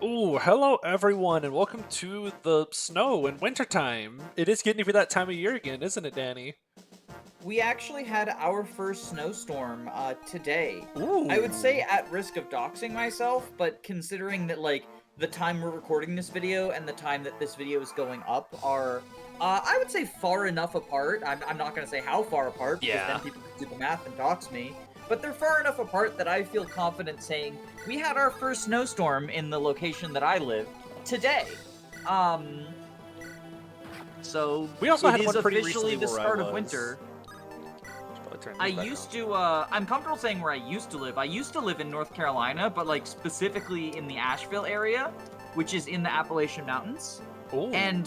Ooh, hello everyone, and welcome to the snow and wintertime. It is getting to be that time of year again, isn't it, Danny? We actually had our first snowstorm today. I would say Ooh. at risk of doxing myself, but considering that like the time we're recording this video and the time that this video is going up are, I would say far enough apart. I'm not gonna say how far apart because then Yeah. people can do the math and dox me. But they're far enough apart that I feel confident saying we had our first snowstorm in the location that I live today. Um, so We also it had is one pretty officially recently the where I start of was. winter. Should probably turn I these back used on. to, I'm comfortable saying where I used to live. I used to live in North Carolina, but like specifically in the Asheville area, which is in the Appalachian Mountains. Ooh. And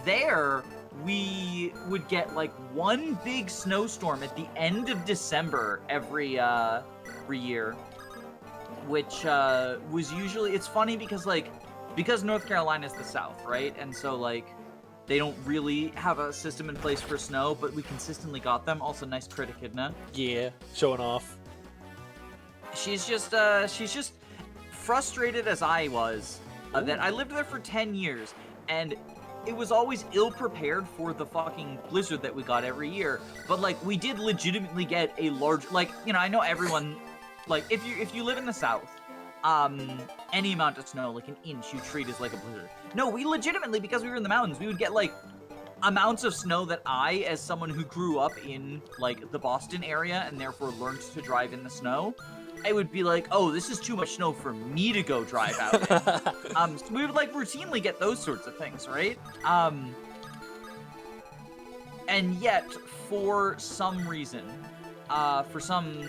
there we would get like one big snowstorm at the end of December every year, which was usually, it's funny because North Carolina is the South, right? And so like they don't really have a system in place for snow, but we consistently got them. Also, nice crit echidna. Yeah, showing off. She's just frustrated as I was that I lived there for 10 years and it was always ill prepared for the fucking blizzard that we got every year. But like we did legitimately get a large, like, you know, I know everyone, like if you live in the South, any amount of snow, like an inch, you treat as like a blizzard. No, we legitimately, because we were in the mountains, we would get like amounts of snow that I, as someone who grew up in like the Boston area and therefore learned to drive in the snow, I would be like, oh, this is too much snow for me to go drive out in. So we would like routinely get those sorts of things, right? And yet, for some reason, for some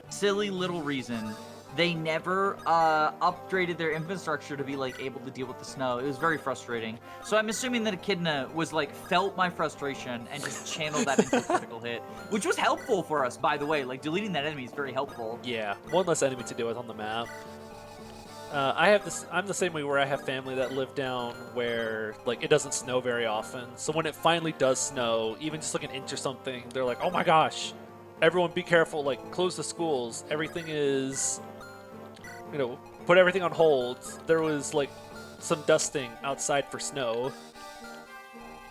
silly little reason, they never upgraded their infrastructure to be like able to deal with the snow. It was very frustrating. So I'm assuming that Echidna was like felt my frustration and just channeled that into a critical hit, which was helpful for us, by the way. Like deleting that enemy is very helpful. Yeah, one less enemy to deal with on the map. I'm the same way where I have family that live down where like it doesn't snow very often. So when it finally does snow, even just like an inch or something, they're like, "Oh my gosh, everyone be careful! Like close the schools. Everything is, put everything on hold." There was like some dusting outside for snow.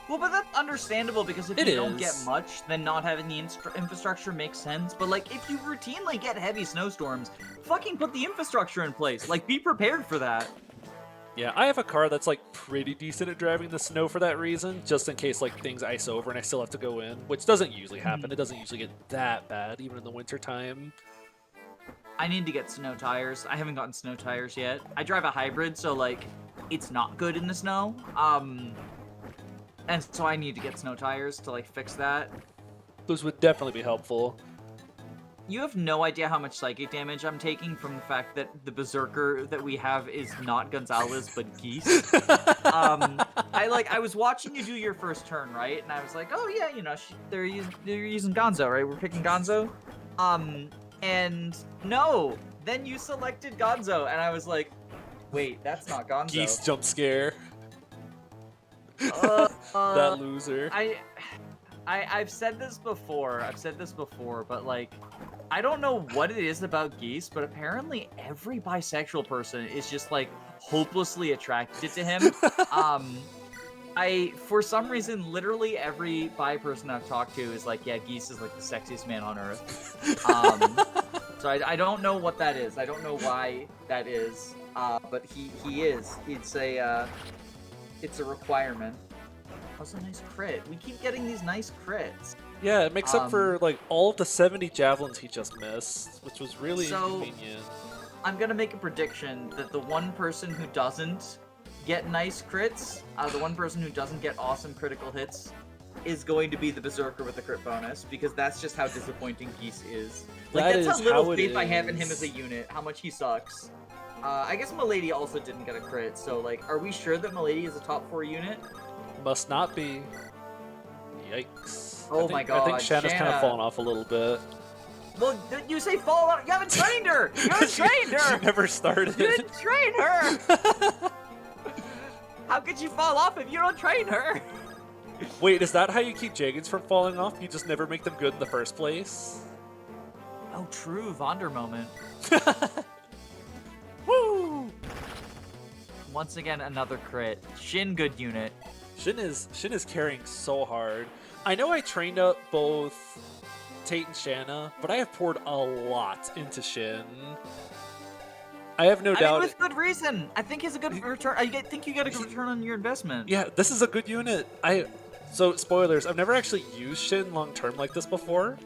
Well, but that's understandable because if It you don't get is. much, then not having the infrastructure makes sense. But like, if you routinely get heavy snowstorms, fucking put the infrastructure in place. Like, be prepared for that. Yeah, I have a car that's like pretty decent at driving the snow for that reason, just in case like things ice over and I still have to go in, which doesn't usually happen. It doesn't usually get that bad, even in the winter time. I need to get snow tires. I haven't gotten snow tires yet. I drive a hybrid, so like, it's not good in the snow. And so I need to get snow tires to like fix that. Those would definitely be helpful. You have no idea how much psychic damage I'm taking from the fact that the berserker that we have is not Gonzalez but Geese. I was watching you do your first turn, right? And I was like, oh yeah, you know, they're using Gonzo, right? We're picking Gonzo. And no, then you selected Gonzo, and I was like, wait, that's not Gonzo. Geese jump scare. Uh, That loser. I've said this before. But like, I don't know what it is about Geese, but apparently every bisexual person is just like hopelessly attracted to him. For some reason, literally every bi person I've talked to is like, yeah, Geese is like the sexiest man on earth. So I don't know what that is. I don't know why that is. But he is. It's a requirement. That was a nice crit. We keep getting these nice crits. Yeah, it makes up for like all of the 70 javelins he just missed, which was really inconvenient. I'm gonna make a prediction that the one person who doesn't get nice crits, the one person who doesn't get awesome critical hits, is going to be the Berserker with the crit bonus, because that's just how disappointing Geese is. Like, that's how little faith I have in him as a unit, how much he sucks. I guess Milady also didn't get a crit, so like, are we sure that Milady is a top 4 unit? Must not be. Yikes. Oh my god, I think Shanna's kind of fallen off a little bit. Well, you say fall on. You haven't trained her! You haven't trained her! She never started. You didn't train her! How could you fall off if you don't train her? Wait, is that how you keep Jagens from falling off? You just never make them good in the first place? Oh, true. Vonder moment. Woo! Once again, another crit. Shin, good unit. Shin is carrying so hard. I know I trained up both Tate and Shanna, but I have poured a lot into Shin. I have no doubt. I mean, with good reason. I think he's a good return. I think you get a good return on your investment. Yeah, this is a good unit. So spoilers, I've never actually used Shin long term like this before.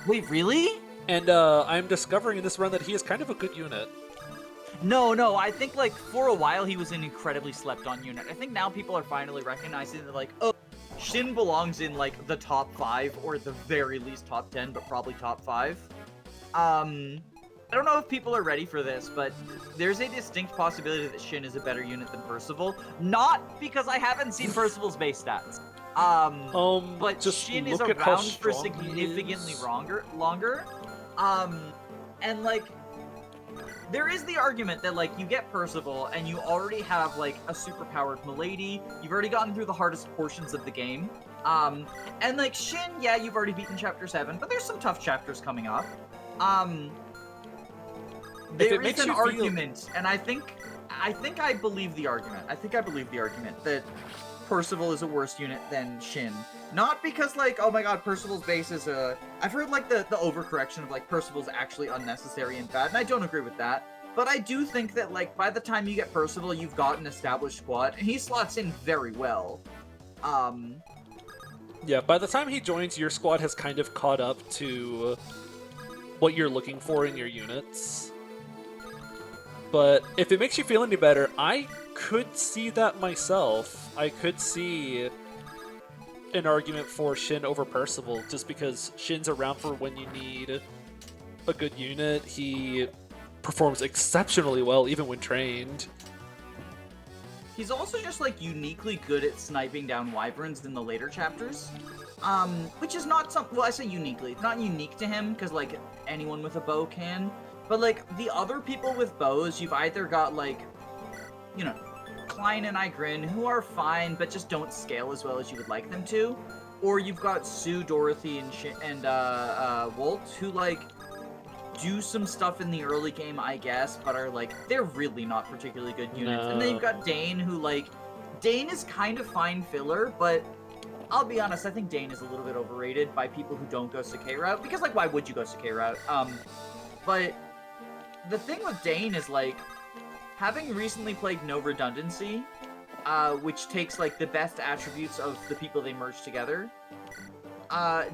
Wait, really? And I'm discovering in this run that he is kind of a good unit. No, I think like for a while he was an incredibly slept on unit. I think now people are finally recognizing that like, oh, Shin belongs in like the top 5 or at the very least top 10, but probably top 5. I don't know if people are ready for this, but there's a distinct possibility that Shin is a better unit than Percival. Not because I haven't seen Percival's base stats. But just Shin is look at how around for strong he significantly is. longer. And like, there is the argument that like you get Percival and you already have like a superpowered Milady. You've already gotten through the hardest portions of the game. And like Shin, yeah, you've already beaten Chapter 7, but there's some tough chapters coming up. There is an argument, and I think I believe the argument. I think I believe the argument that Percival is a worse unit than Shin. Not because, like, oh my god, Percival's base is a... I've heard, like, the overcorrection of, like, Percival's actually unnecessary and bad, and I don't agree with that. But I do think that, like, by the time you get Percival, you've got an established squad, and he slots in very well. Yeah, by the time he joins, your squad has kind of caught up to what you're looking for in your units. But if it makes you feel any better, I could see that myself. I could see an argument for Shin over Percival, just because Shin's around for when you need a good unit. He performs exceptionally well, even when trained. He's also just, like, uniquely good at sniping down wyverns in the later chapters. Which is not something... Well, I say uniquely. It's not unique to him, because, like, anyone with a bow can. But, like, the other people with bows, you've either got, like, you know, Klein and Igrin, who are fine, but just don't scale as well as you would like them to. Or you've got Sue, Dorothy, and Wolt, who, like, do some stuff in the early game, I guess, but are, like, they're really not particularly good units. No. And then you've got Dane, who, like, Dane is kind of fine filler, but I'll be honest, I think Dane is a little bit overrated by people who don't go Sakai route, because, like, why would you go Sakai route? But the thing with Dane is, like, having recently played No Redundancy, which takes, like, the best attributes of the people they merged together,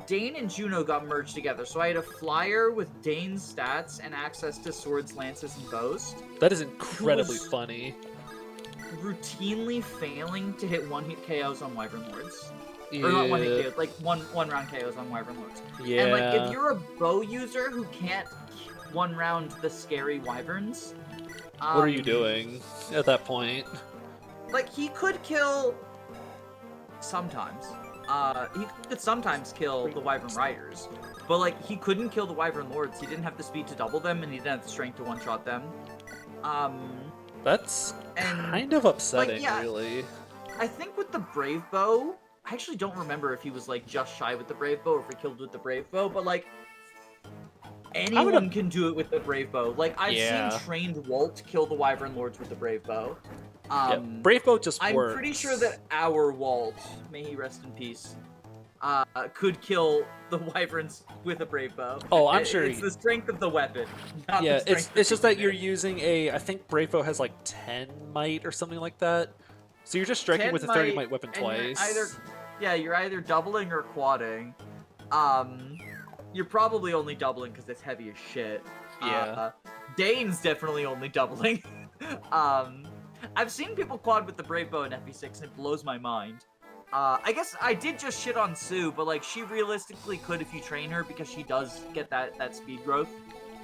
Dane and Juno got merged together, so I had a flyer with Dane's stats and access to swords, lances, and bows. That is incredibly funny. Routinely failing to hit one-hit KOs on Wyvern Lords. Yeah. Or not one-hit KOs, like one-round KOs on Wyvern Lords. Yeah. And, like, if you're a bow user who can't one-round the scary Wyverns... what are you doing at that point? Like, he could kill... Sometimes. He could sometimes kill the Wyvern Riders, but, like, he couldn't kill the Wyvern Lords. He didn't have the speed to double them, and he didn't have the strength to one-shot them. That's kind of upsetting, like, yeah, really. I think with the Brave Bow, I actually don't remember if he was, like, just shy with the Brave Bow or if he killed with the Brave Bow, but, like, anyone can do it with the Brave Bow. Like, I've seen trained Wolt kill the Wyvern Lords with the Brave Bow. Yeah, Brave Bow just works. I'm pretty sure that our Wolt, may he rest in peace, could kill the Wyverns with a Brave Bow. Oh, I'm sure. It's the strength of the weapon, not yeah, the strength it's just that unit. you're using a... I think Brave Bow has, like, 10 might or something like that. So you're just striking with a 30 might weapon twice. You're either doubling or quadding. You're probably only doubling because it's heavy as shit. Yeah. Dane's definitely only doubling. I've seen people quad with the Brave Bow in FE6, and it blows my mind. I guess I did just shit on Sue, but, like, she realistically could if you train her, because she does get that speed growth.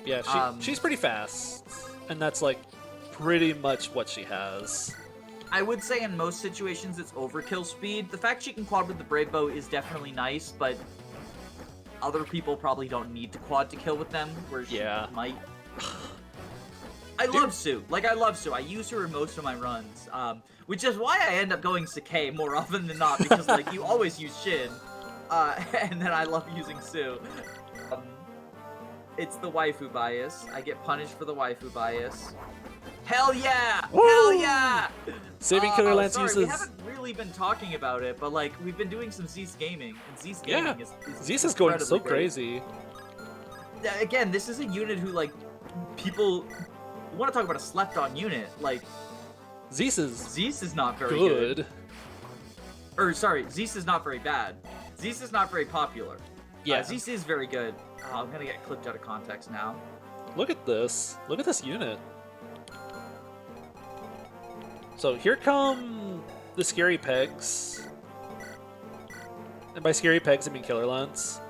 Yeah, she's pretty fast, and that's, like, pretty much what she has. I would say in most situations it's overkill speed. The fact she can quad with the Brave Bow is definitely nice, but other people probably don't need to quad to kill with them, where she might. I love Sue. Like, I love Sue. I use her in most of my runs, which is why I end up going Sakai more often than not, because, like, you always use Shin, and then I love using Sue. It's the waifu bias. I get punished for the waifu bias. Hell yeah! Woo! Hell yeah! Saving Killer Lance sorry, uses... we haven't really been talking about it, but like we've been doing some Zeus gaming, and Zeus gaming is Zeus is going so incredibly great. crazy. Again, this is a unit who like people want to talk about a slept-on unit. Like Zeus is not very good. Or sorry, Zeus is not very bad. Zeus is not very popular. Yeah. Zeus is very good. Oh, I'm gonna get clipped out of context now. Look at this. Look at this unit. So here come the scary pegs. And by scary pegs, I mean Killer Lance.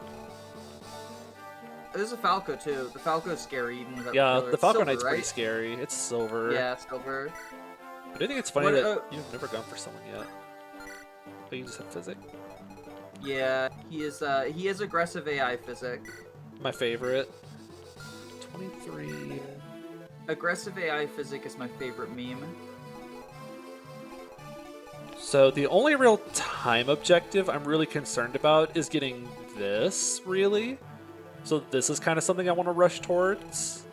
There's a Falco too. The Falco's scary even without Yeah, the the Falco Silver, Knight's right? pretty scary. It's silver. Yeah, silver. I do think it's funny What, that you've never gone for someone yet. But you just have Physic. Yeah, he is aggressive AI Physic. My favorite. 23. Aggressive AI Physic is my favorite meme. So the only real time objective I'm really concerned about is getting this, really. So this is kind of something I want to rush towards.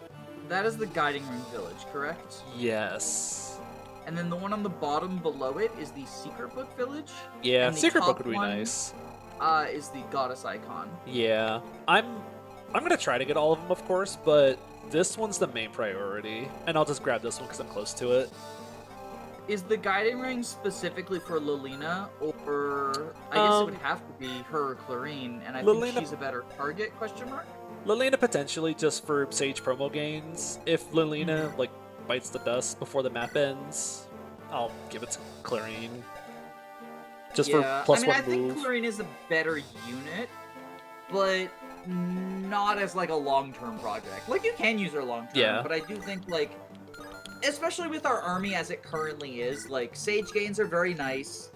That is the Guiding Ring Village, correct? Yes. And then the one on the bottom below it is the Secret Book Village. Yeah, and the Secret top Book would be one, nice. Is the Goddess Icon. Yeah. I'm gonna try to get all of them, of course, but this one's the main priority. And I'll just grab this one because I'm close to it. Is the Guiding Ring specifically for Lilina, or I guess it would have to be her or Clarine, and I think she's a better target, question mark? Lilina potentially just for Sage promo gains. If Lilina, like, bites the dust before the map ends, I'll give it to Clarine. Just for plus one move. I think Clarine is a better unit, but not as, like, a long-term project. Like, you can use her long-term, but I do think, like, especially with our army as it currently is, like, Sage gains are very nice.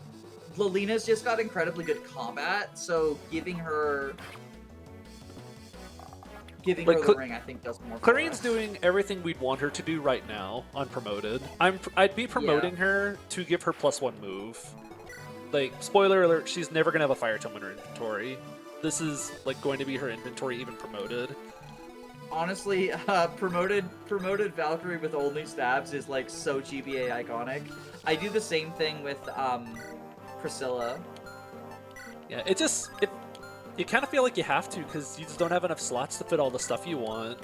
Lilina's just got incredibly good combat, so giving her the ring, I think, does more. Clarine's doing everything we'd want her to do right now, unpromoted. I'd be promoting her to give her plus one move. Like, spoiler alert, she's never gonna have a fire tome in her inventory. This is, like, going to be her inventory even promoted. Honestly, promoted Valkyrie with only stabs is, like, so GBA iconic. I do the same thing with Priscilla. Yeah, you kind of feel like you have to because you just don't have enough slots to fit all the stuff you want.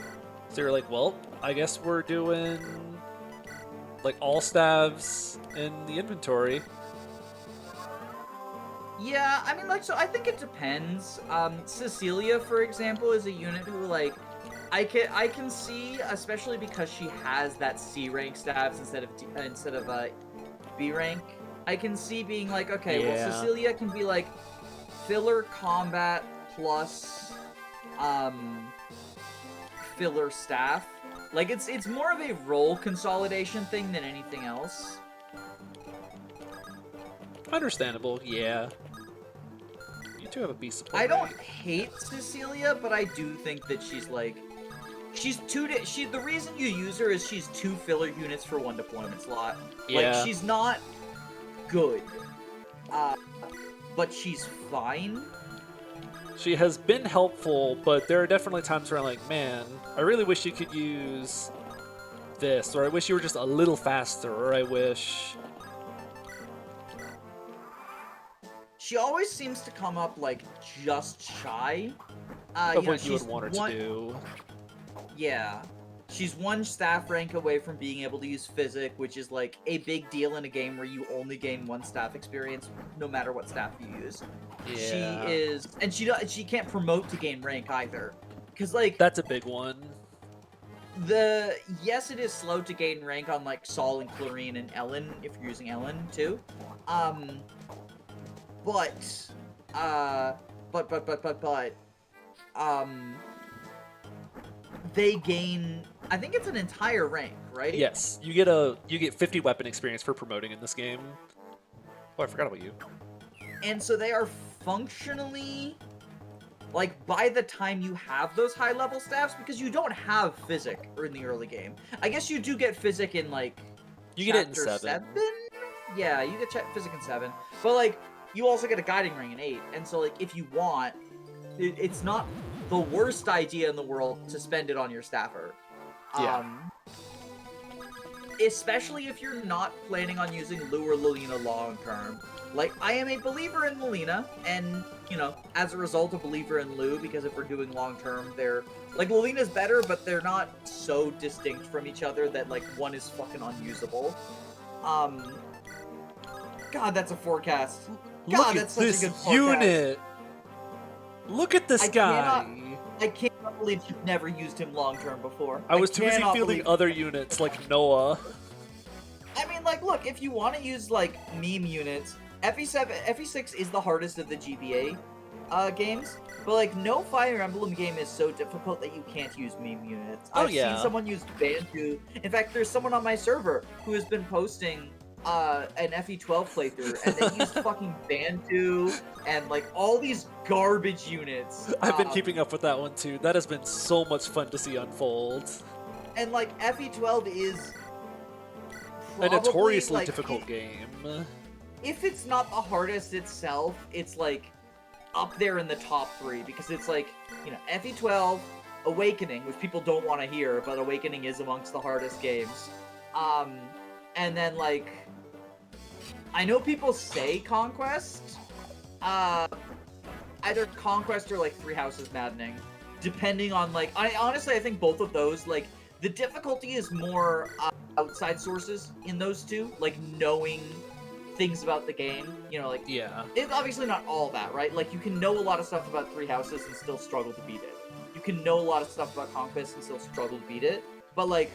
So you're like, well, I guess we're doing, like, all stabs in the inventory. Yeah, I mean, like, so I think it depends. Cecilia, for example, is a unit who, like, I can see, especially because she has that C rank stabs instead of B rank. I can see being like, okay, well, Cecilia can be like filler combat plus filler staff. Like, it's more of a role consolidation thing than anything else. Understandable, yeah. You two have a beast support. I don't hate Cecilia, but I do think that she's like, the reason you use her is she's 2 filler units for 1 deployment slot. Yeah. Like, she's not good, but she's fine. She has been helpful, but there are definitely times where I'm like, man, I really wish you could use this, or I wish you were just a little faster, or I wish... She always seems to come up, like, just shy. Of what you would want her to do. Yeah. She's 1 staff rank away from being able to use Physic, which is, like, a big deal in a game where you only gain 1 staff experience, no matter what staff you use. Yeah. She is... And she can't promote to gain rank, either. Because, like... That's a big one. Yes, it is slow to gain rank on, like, Saul and Clarine and Elen, if you're using Elen, too. They gain, I think it's an entire rank, right? Yes, you get 50 weapon experience for promoting in this game. Oh, I forgot about you. And so they are functionally, like, by the time you have those high level staffs, because you don't have Physic in the early game. I guess you do get Physic in, like, you get it in 7. Yeah, you get Physic in 7. But, like, you also get a Guiding Ring in 8. And so, like, if you want, it's not the worst idea in the world to spend it on your staffer. Yeah. especially if you're not planning on using Lugh or Lilina long term. Like, I am a believer in Lilina, and, you know, as a result, a believer in Lugh, because if we're doing long term, they're, like, Lilina's better, but they're not so distinct from each other that, like, one is fucking unusable. God, that's a forecast. God, Look at that's such this a good forecast. unit! Look at this guy! I cannot believe you've never used him long term before. I was too busy cannot fielding believe- other units like Noah. I mean, like, look, if you want to use, like, meme units, FE6 is the hardest of the GBA games, but, like, no Fire Emblem game is so difficult that you can't use meme units. I've seen someone use Bantu. In fact, there's someone on my server who has been posting an FE12 playthrough, and they used fucking Bantu and, like, all these garbage units. I've been keeping up with that one too. That has been so much fun to see unfold. And, like, FE12 is A notoriously like, difficult game. If it's not the hardest itself, it's, like, up there in the top 3, because it's, like, you know, FE12, Awakening, which people don't want to hear, but Awakening is amongst the hardest games. And then, like, I know people say Conquest, either Conquest or, like, Three Houses Maddening, depending on, like, honestly, I think both of those, like, the difficulty is more outside sources in those two, like, knowing things about the game, you know, like, Yeah. it's obviously not all that, right? Like, you can know a lot of stuff about Three Houses and still struggle to beat it. You can know a lot of stuff about Conquest and still struggle to beat it, but, like,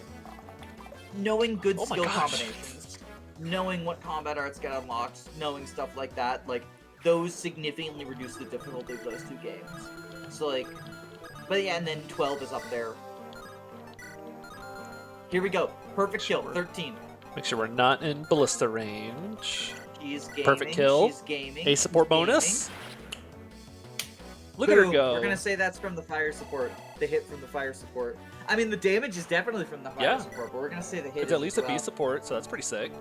knowing good skill combinations, knowing what combat arts get unlocked, knowing stuff like that, like, those significantly reduce the difficulty of those two games. So, like, but yeah, and then 12 is up there. Here we go. Perfect kill, 13. Make sure we're not in ballista range. She's gaming. Perfect kill. She's gaming. A support She's bonus. gaming. Look at her Boom. go. We're gonna say that's from the fire support. The hit from the fire support. I mean, the damage is definitely from the fire support, but we're gonna say the hit It's is at least a as B well. support, so that's pretty sick.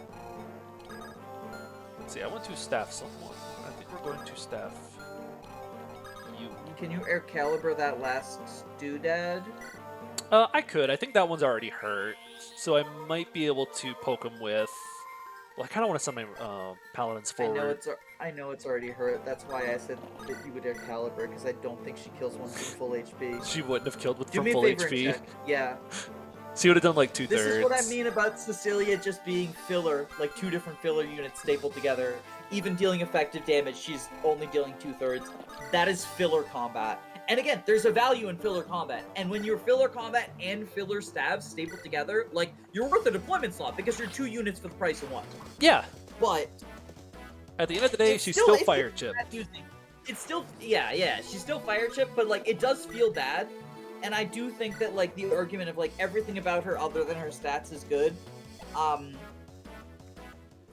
Let's see, I want to staff someone. I think we're going to staff you. Can you air caliber that last doodad? I could. I think that one's already hurt, so I might be able to poke him with. Well, I kind of want to send my paladins forward. I know it's already hurt. That's why I said that you would air caliber, because I don't think she kills one from full HP. She wouldn't have killed with Do from me a full favor and HP. check. Yeah. She would have done like 2/3. This is what I mean about Cecilia just being filler, like 2 different filler units stapled together. Even dealing effective damage, she's only dealing 2/3. That is filler combat. And again, there's a value in filler combat. And when you're filler combat and filler stabs stapled together, like, you're worth a deployment slot because you're 2 units for the price of 1. Yeah. But At the end of the day, it's she's still it's fire chip. It's still, yeah, she's still fire chip, but, like, it does feel bad. And I do think that, like, the argument of, like, everything about her other than her stats is good, I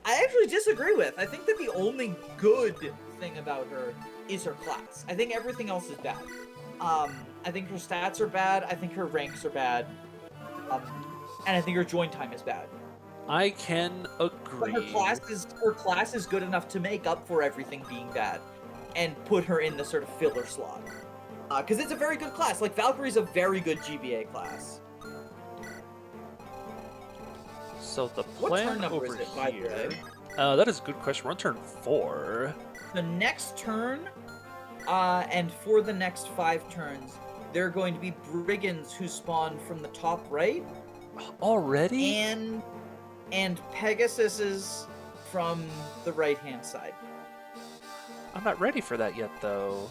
actually disagree with. I think that the only good thing about her is her class. I think everything else is bad. I think her stats are bad, I think her ranks are bad, and I think her join time is bad. I can agree. But her class is good enough to make up for everything being bad, and put her in the sort of filler slot. Because it's a very good class. Like, Valkyrie's a very good GBA class. So the What plan turn number over is it, by the here. way? That is a good question. We're on turn 4. The next turn, and for the next 5 turns, there are going to be brigands who spawn from the top right, Already? and Pegasuses from the right-hand side. I'm not ready for that yet, though.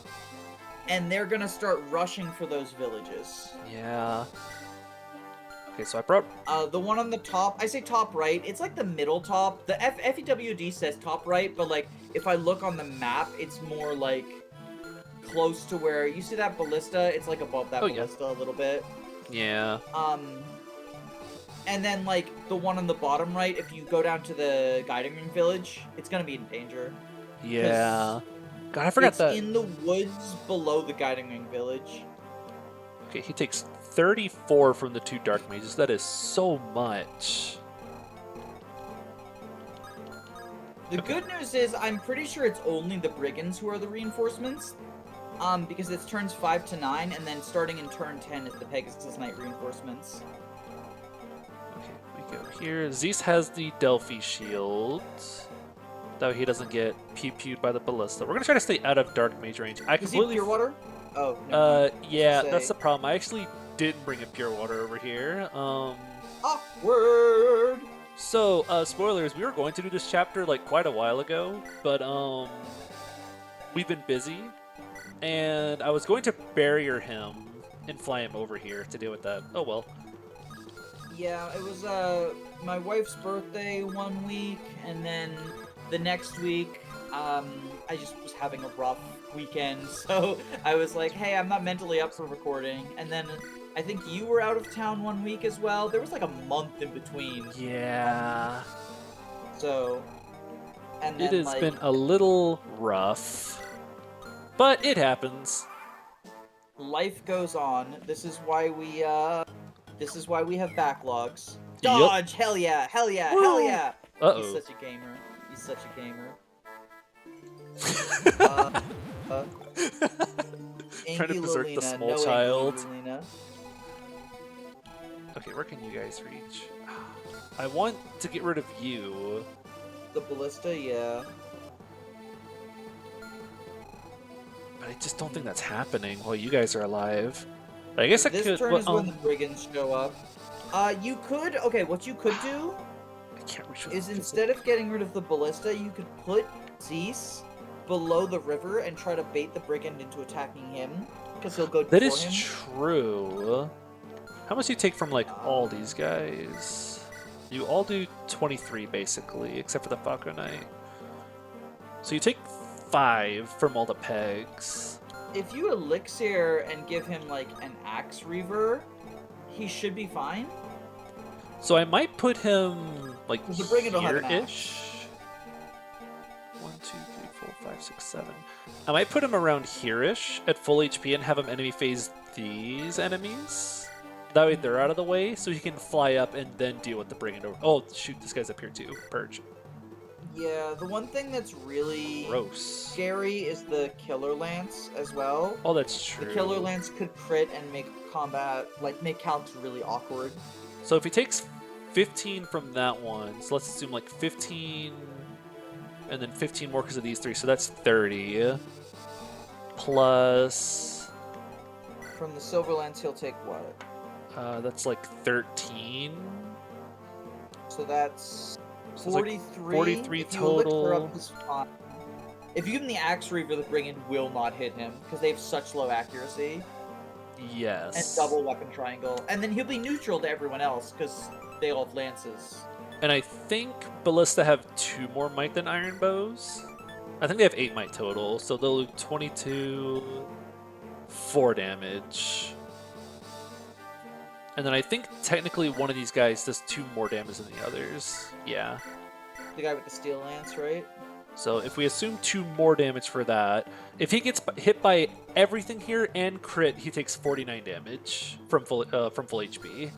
And they're gonna start rushing for those villages. Yeah. Okay, so I brought... The one on the top, I say top right, it's like the middle top. The FEWD says top right, but, like, if I look on the map, it's more, like, close to where, you see that ballista? It's, like, above that ballista a little bit. Yeah. And then, like, the one on the bottom right, if you go down to the Guiding Ring Village, it's gonna be in danger. Yeah. God, I forgot that. It's in the woods below the Guiding Ring Village. Okay, he takes 34 from the 2 Dark Mages. That is so much. The good news is, I'm pretty sure it's only the Brigands who are the reinforcements. Because it's turns 5 to 9, and then starting in turn 10 is the Pegasus Knight reinforcements. Okay, we go here. Zeus has the Delphi shield. That way he doesn't get pew-pewed by the ballista. We're gonna try to stay out of dark mage range. I Is he completely. pure water? Oh, never mind. Yeah, Say- that's the problem. I actually didn't bring a pure water over here. Awkward. So, spoilers, we were going to do this chapter like quite a while ago, but we've been busy, and I was going to barrier him and fly him over here to deal with that. Oh well. Yeah, it was my wife's birthday one week, and then the next week, I just was having a rough weekend, so I was like, hey, I'm not mentally up for recording. And then I think you were out of town one week as well. There was like a month in between. Yeah. So, and then It has like, been a little rough, but it happens. life goes on. This is why we have backlogs. Yup. Dodge! Hell yeah! Hell yeah! Hell yeah! Uh-oh. He's such a gamer. He's such a gamer. Trying to Angie berserk the Lolina, small no child. Angie Lolina. Okay, where can you guys reach? I want to get rid of you. The ballista, yeah. But I just don't think that's happening while you guys are alive. But I guess I This could. turn well, is when the brigands show up. You could. Okay, what you could do I can't reach with is the- instead of getting rid of the ballista, you could put Zeus below the river and try to bait the brigand into attacking him, because he'll go That before is him. true. How much do you take from like all these guys? You all do 23 basically, except for the Falco Knight. So you take 5 from all the pegs. If you elixir and give him like an axe reaver, he should be fine. So I might put him like The brigand will have an here-ish. 1, 2, 3, 4, 5, 6, 7. I might put him around here-ish at full HP and have him enemy phase these enemies. That way they're out of the way, so he can fly up and then deal with the brigand over. Oh shoot, this guy's up here too. Purge. Yeah, the one thing that's really Gross. scary is the killer lance as well. Oh, that's true. The killer lance could crit and make combat, like make counts really awkward. So if he takes 15 from that one, so let's assume like 15, and then 15 more because of these 3, so that's 30. Plus, From the silver lance, he'll take what? that's like 13. So that's So it's like 43. 43 if you elixir total. up his fine. If you give him the axe reaver, the brigand will not hit him because they have such low accuracy and Yes. double weapon triangle, and then he'll be neutral to everyone else because they all have lances. And I think Ballista have 2 more might than Iron Bows. I think they have 8 might total, so they'll do 22, 4 damage. And then I think technically one of these guys does 2 more damage than the others. Yeah. The guy with the steel lance, right? So if we assume 2 more damage for that, if he gets hit by everything here and crit, he takes 49 damage from full HP.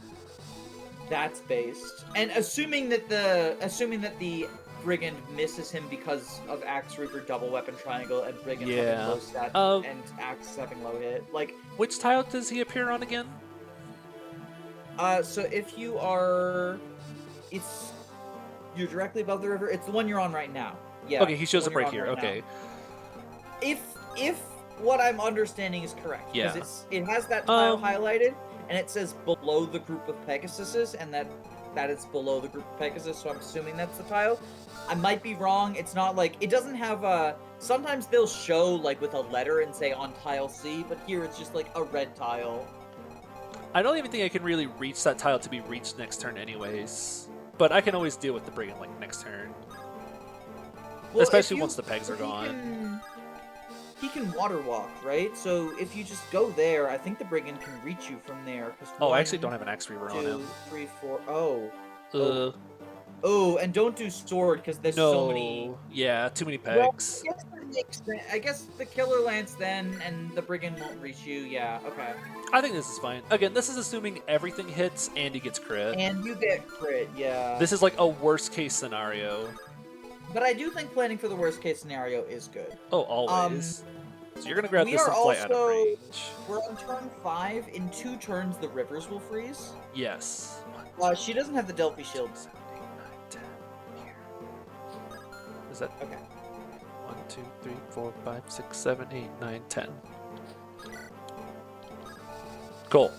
That's based. And assuming that the brigand misses him because of axe reaver double weapon triangle and brigand Yeah. having low stat Uh, and axe having low hit, like Which tile does he appear on again? so if you're directly above the river. It's the one you're on right now. Yeah. Okay, he shows the up one right you're here. on Okay. now. If what I'm understanding is correct, Yeah. because it has that tile highlighted and it says below the group of Pegasuses, and that is below the group of Pegasus, so I'm assuming that's the tile. I might be wrong. It's not like it doesn't have a. Sometimes they'll show like with a letter and say on tile C, but here it's just like a red tile. I don't even think I can really reach that tile to be reached next turn anyways. But I can always deal with the brigand like next turn. Well, Especially if you- once the pegs are gone. He can water walk, right? So if you just go there, I think the brigand can reach you from there. Oh, I actually don't have an Axe Reaver on 2, him. 3, 4. Oh. Uh, Oh, and don't do sword because there's so many. no. Yeah, too many Well, pegs. I guess that makes sense. I guess the killer lance then, and the brigand won't reach you. Yeah, okay. I think this is fine. Again, this is assuming everything hits and he gets crit. And you get crit, yeah. This is like a worst case scenario. But I do think planning for the worst case scenario is good. Oh, always. So you're gonna grab we this are and fly out of also- range. We're on turn 5. In 2 turns, the rivers will freeze. Yes. She doesn't have the Delphi shield. 7, 8, 9, 10. Here. Is that Okay. 1, 2, 3, 4, 5, 6, 7, 8, 9, 10. Cool.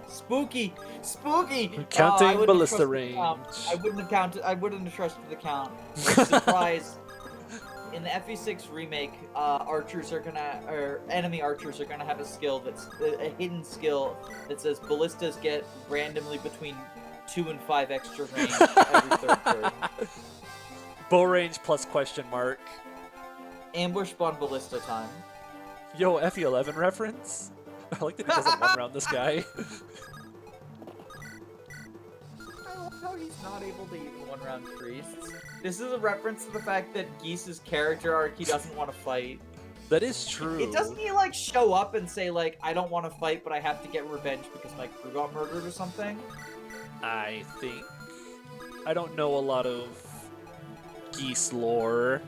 Spooky. Counting I wouldn't have ballista trusted the range. count. I wouldn't have trusted the count. Surprise. In the FE6 remake, enemy archers are gonna have a skill that's a hidden skill that says ballistas get randomly between 2 and 5 extra range every third turn. Bow range plus question mark. Ambush spawn ballista time. Yo, FE11 reference? I like that he doesn't one round this guy. I love how he's not able to even one-round priests. This is a reference to the fact that Geese's character arc, he doesn't want to fight. That is true. It doesn't he like show up and say like, I don't want to fight, but I have to get revenge because my crew got murdered or something? I think. I don't know a lot of Geese lore.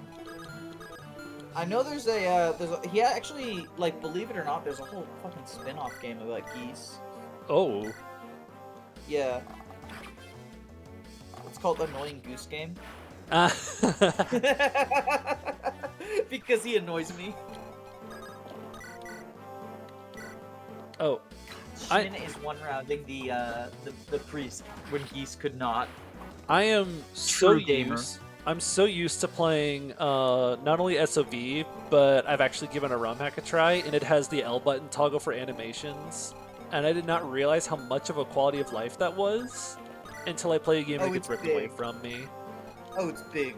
I know he actually, like, believe it or not, there's a whole fucking spin-off game about Geese. Oh. Yeah. It's called Annoying Goose Game. Because he annoys me. Oh. Shin is one-rounding the priest when Geese could not. I am so True gamer. I'm so used to playing not only SOV, but I've actually given a ROM hack a try, and it has the L button toggle for animations. And I did not realize how much of a quality of life that was until I play a game that gets ripped away from me. Oh, it's big.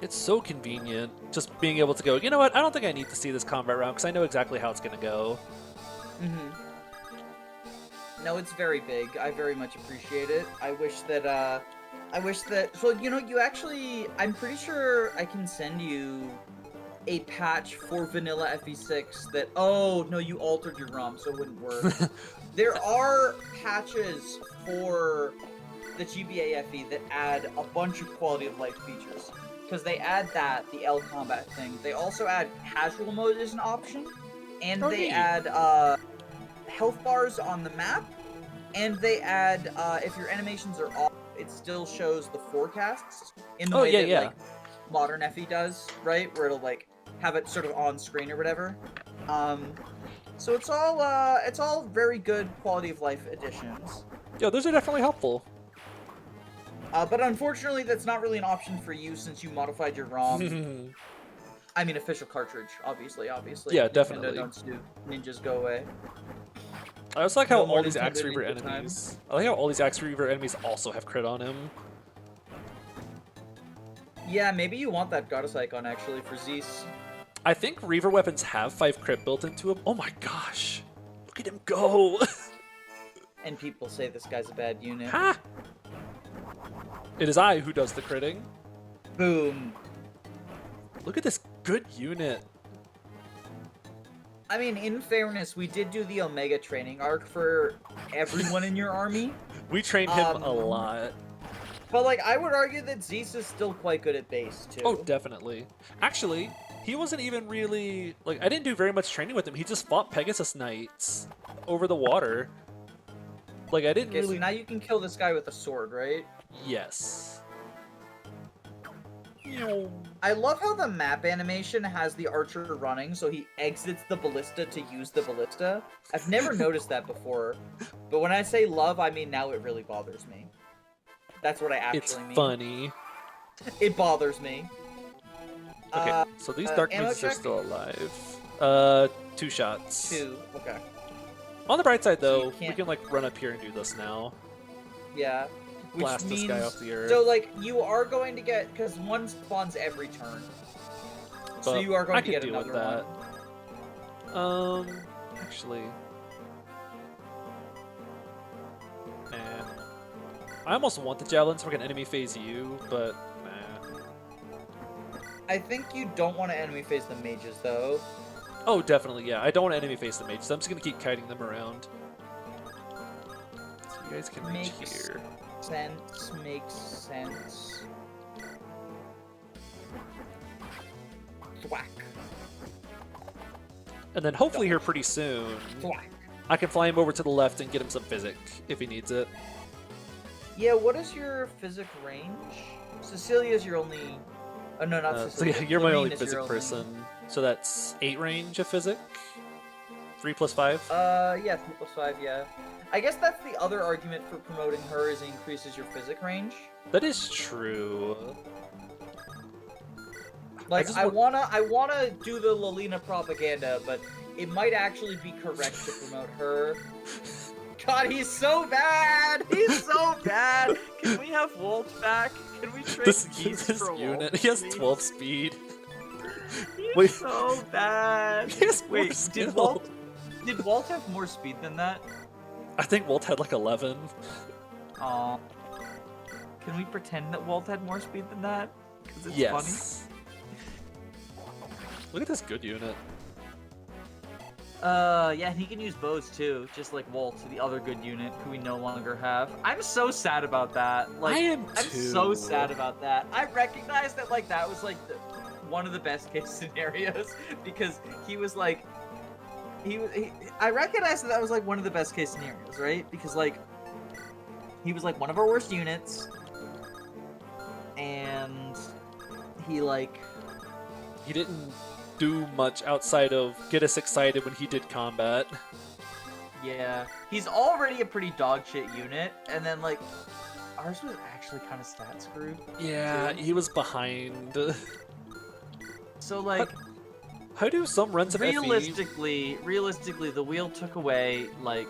It's so convenient just being able to go, you know what, I don't think I need to see this combat round because I know exactly how it's going to go. Mm-hmm. No, it's very big. I very much appreciate it. I wish that, so, you know, you actually, I'm pretty sure I can send you a patch for vanilla FE6 that, oh, no, you altered your ROM, so it wouldn't work. There are patches for the GBA FE that add a bunch of quality of life features. Because they add the L combat thing. They also add casual mode as an option. And they add health bars on the map. And they add, if your animations are off, it still shows the forecasts in the way that like modern FE does, right? Where it'll like have it sort of on screen or whatever. So it's all very good quality of life additions. Yeah, those are definitely helpful. But unfortunately, that's not really an option for you since you modified your ROM. I mean, official cartridge, obviously. Yeah, definitely. Don't do ninjas go away. I also like how No more all these Nintendo Axe Reaver Ninja time. enemies. I like how all these Axe Reaver enemies also have crit on him. Yeah, maybe you want that goddess icon actually for Zeus. I think Reaver weapons have 5 crit built into them. Oh my gosh! Look at him go! And people say this guy's a bad unit. Ha! It is I who does the critting. Boom. Look at this good unit. I mean, in fairness, we did do the Omega training arc for everyone in your army. We trained him a lot. But, like, I would argue that Zeus is still quite good at base, too. Oh, definitely. Actually, he wasn't even really... Like, I didn't do very much training with him. He just fought Pegasus Knights over the water. Like, I didn't really... So now you can kill this guy with a sword, right? Yes. I love how the map animation has the archer running, so he exits the ballista to use the ballista. I've never noticed that before, but when I say love, I mean now it really bothers me. That's what I actually mean. It's funny. It bothers me. Okay, so these Dark ammo Mages are check? still alive. 2 shots. 2, okay. On the bright side, So you though, we can't- can, like, run up here and do this now. Yeah. Which Blast means, this guy off the earth. so, like, you are going to get, because one spawns every turn. So But you are going I to could get deal another with that. one. Actually... Nah. I almost want the javelin so I can enemy phase you, but nah. I think you don't want to enemy phase the mages, though. Oh, definitely, yeah. I don't want to enemy face the mages. I'm just going to keep kiting them around. So you guys can reach Makes here. Makes sense. Thwack. And then hopefully here pretty soon, Thwack. I can fly him over to the left and get him some physic if he needs it. Yeah, what is your physic range? Cecilia's your only... Oh, no, not So Cecilia. yeah, you're my only Levine is your physic person. So that's 8 range of physic? 3 plus 5? Yeah, 3 plus 5, yeah. I guess that's the other argument for promoting her is it increases your physic range. That is true. Like, just I want- wanna do the Lelina propaganda, but it might actually be correct to promote her. God, he's so bad! He's so bad! Can we have Wolt back? Can we trade Geese This for Wolt, unit, he has please? 12 speed. He's Wait. so bad! He has more Wait, skill. did Wolt have more speed than that? I think Wolt had like 11. Aw. Can we pretend that Wolt had more speed than that? Because it's Yes. Look at this good unit. funny. Yeah, he can use bows too, just like Wolt, the other good unit who we no longer have. I'm so sad about that. Like, I am I'm too. so sad about that. I recognize that like that was like one of the best case scenarios because he was like, I recognize that was like one of the best case scenarios, right? Because like he was like one of our worst units, and he like. He didn't do much outside of get us excited when he did combat. Yeah, he's already a pretty dog shit unit, and then like ours was actually kind of stat screwed. Yeah, too. he was behind. So like How do some runs of FE... realistically, the wheel took away like,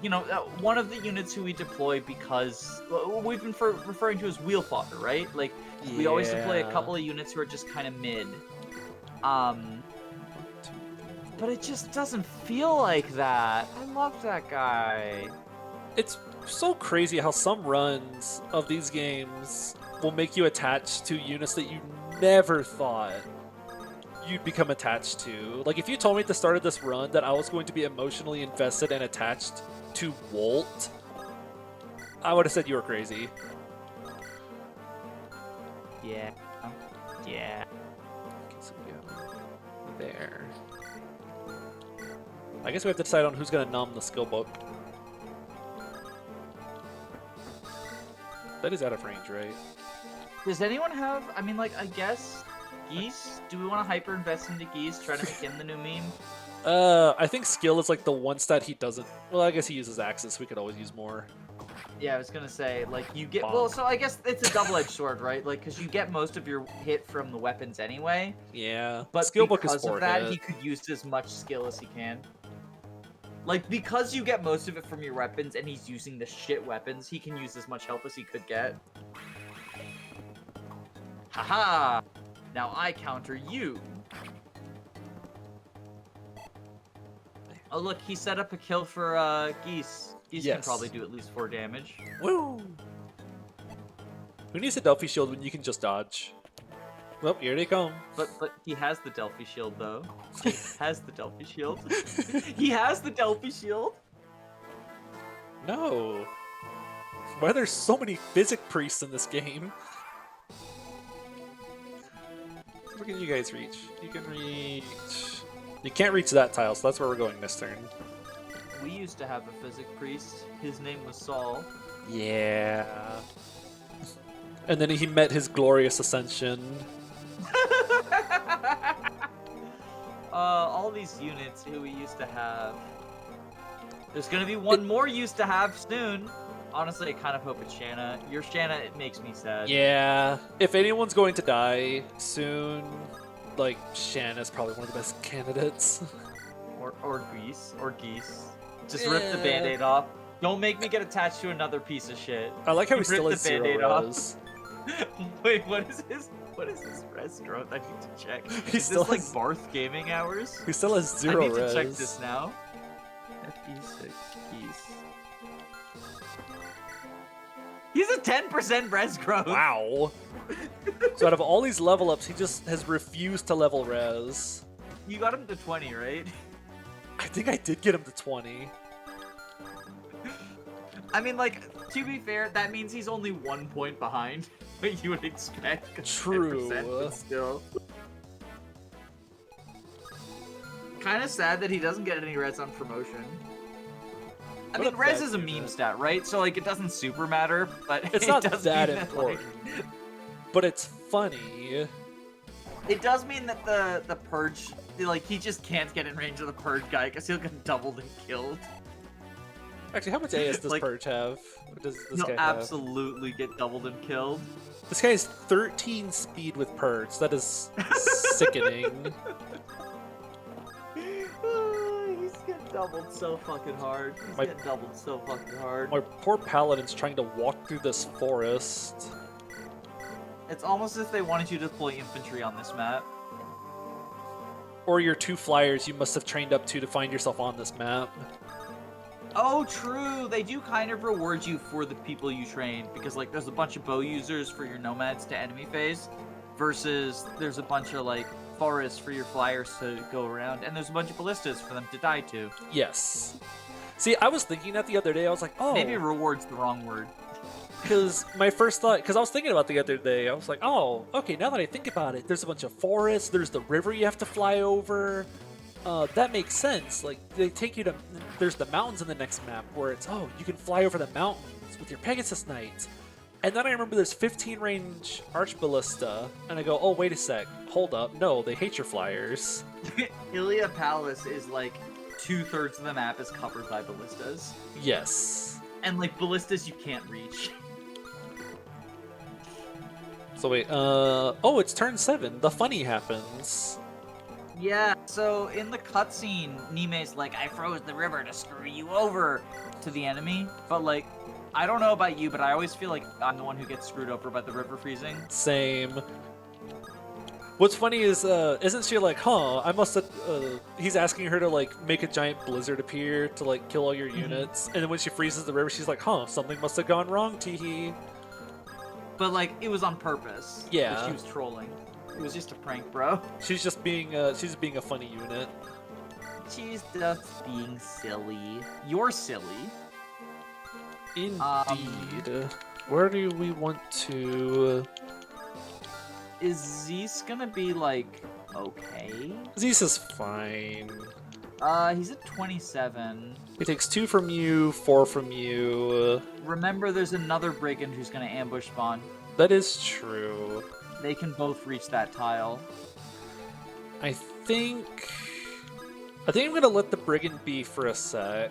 you know, one of the units who we deploy because we've been referring to as wheel fodder, right? Like we always deploy a couple of units who are just kind of mid. But it just doesn't feel like that. I love that guy. It's so crazy how some runs of these games will make you attached to units that you never thought you'd become attached to. Like, if you told me at the start of this run that I was going to be emotionally invested and attached to Wolt, I would have said you were crazy. Yeah. Yeah. Okay, so we go there. I guess we have to decide on who's going to nom the skill book. That is out of range, right? Does anyone have, I mean, like, I guess, Geese? Do we want to hyper invest into Geese, try to make him the new meme? I think skill is like the one stat he doesn't. Well, I guess he uses axes. We could always use more. Yeah, I was gonna say, like, you get, Bonk. well, so I guess it's a double-edged sword, right? Like, because you get most of your hit from the weapons anyway, Yeah, but skill book is because for of that, hit. he could use as much skill as he can. Like, because you get most of it from your weapons, and he's using the shit weapons, he can use as much health as he could get. Haha! Now I counter you! Oh look, he set up a kill for, Geese. Geese can Yes. probably do at least 4 damage. Woo! Who needs a Delphi shield when you can just dodge? Well, here they come. But he has the Delphi shield though. He has the Delphi shield. He has the Delphi shield. No. Why are there so many physic priests in this game? Where can you guys reach? You can reach... You can't reach that tile, so that's where we're going this turn. We used to have a physic priest. His name was Saul. Yeah. And then he met his glorious ascension. All these units who we used to have. There's gonna be one more used to have soon. Honestly, I kind of hope it's Shanna. Your Shanna, it makes me sad. Yeah. If anyone's going to die soon, like, Shanna's probably one of the best candidates. Or Geese. Just rip the Yeah. band-aid off. Don't make me get attached to another piece of shit. I like how he Rip still the has zero Band-Aid off. res. Wait, what is his res growth? I need to check. He Is still this like has- Barth gaming hours? He still has zero I need res. to check this now. FE6 Geese. He's a 10% res growth. Wow. So out of all these level ups, he just has refused to level res. You got him to 20, right? I think I did get him to 20. I mean, like, to be fair, that means he's only 1 point behind what you would expect. 'cause True. 10%, but still. Kind of sad that he doesn't get any res on promotion. I What mean, a res bad is a meme unit. stat, right? So like, it doesn't super matter, but It's it not does that mean important, like, but it's funny. it does mean that the purge, like, he just can't get in range of the purge guy because he'll get doubled and killed. Actually, how much AS does Like, Purge have? What does this He'll guy have? absolutely get doubled and killed. This guy has 13 speed with Purge. That is sickening. He's getting doubled so fucking hard. He's My- getting doubled so fucking hard. My poor paladin's trying to walk through this forest. It's almost as if they wanted you to deploy infantry on this map. Or your 2 flyers you must have trained up to find yourself on this map. Oh, true. They do kind of reward you for the people you train because, like, there's a bunch of bow users for your nomads to enemy phase, versus there's a bunch of like forests for your flyers to go around, and there's a bunch of ballistas for them to die to. Yes. See, I was thinking that the other day. I was like, oh, Maybe reward's the wrong word. because my first thought, because I was thinking about the other day, I was like, oh, okay, now that I think about it, there's a bunch of forests, there's the river you have to fly over. That makes sense. Like, they take you to, there's the mountains in the next map where it's, oh, you can fly over the mountains with your Pegasus Knights. And then I remember there's 15 range Archballista, and I go, oh, wait a sec, hold up, no, they hate your flyers. Ilia Palace is like 2/3 of the map is covered by ballistas, Yes. and like ballistas you can't reach. So wait, oh, it's turn 7. The funny happens. Yeah, so in the cutscene, Nime's like, I froze the river to screw you over to the enemy. But like, I don't know about you, but I always feel like I'm the one who gets screwed over by the river freezing. Same. What's funny is, isn't she like, huh, I must have, he's asking her to, like, make a giant blizzard appear to, like, kill all your units. And then when she freezes the river, she's like, huh, something must have gone wrong, teehee. But like, it was on purpose. Yeah. But she was trolling. It was just a prank, bro. She's just being a funny unit. She's just being silly. You're silly. Indeed. Where do we want to... Is Zeus gonna be like, okay? Zeus is fine. He's at 27. He takes 2 from you, 4 from you. Remember, there's another brigand who's gonna ambush spawn. That is true. They can both reach that tile. I think I'm gonna let the brigand be for a sec.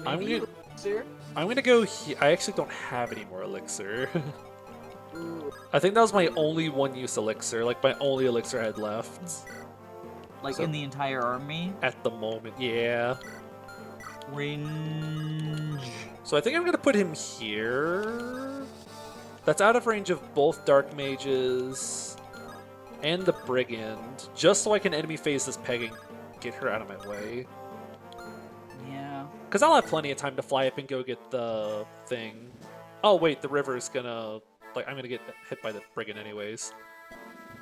I'm Maybe gonna elixir? I'm gonna go here. I actually don't have any more elixir. I think that was my only one-use elixir, like my only elixir I had left Like So- in the entire army? at the moment. Yeah. Cringe. So I think I'm gonna put him here. That's out of range of both dark mages and the brigand, just so I can enemy phase this peg and get her out of my way. Yeah. Because I'll have plenty of time to fly up and go get the thing. Oh, wait, the river is gonna... Like, I'm gonna get hit by the brigand anyways.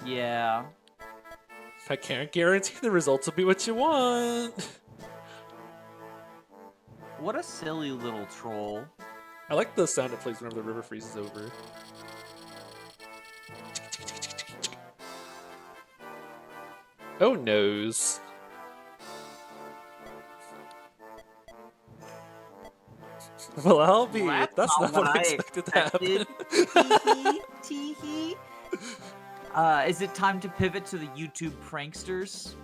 Yeah. I can't guarantee the results will be what you want. What a silly little troll. I like the sound it plays whenever the river freezes over. Oh, noes. Well, I'll be. Well, That's not what I expected to happen. Tee-hee, tee-hee. Is it time to pivot to the YouTube pranksters?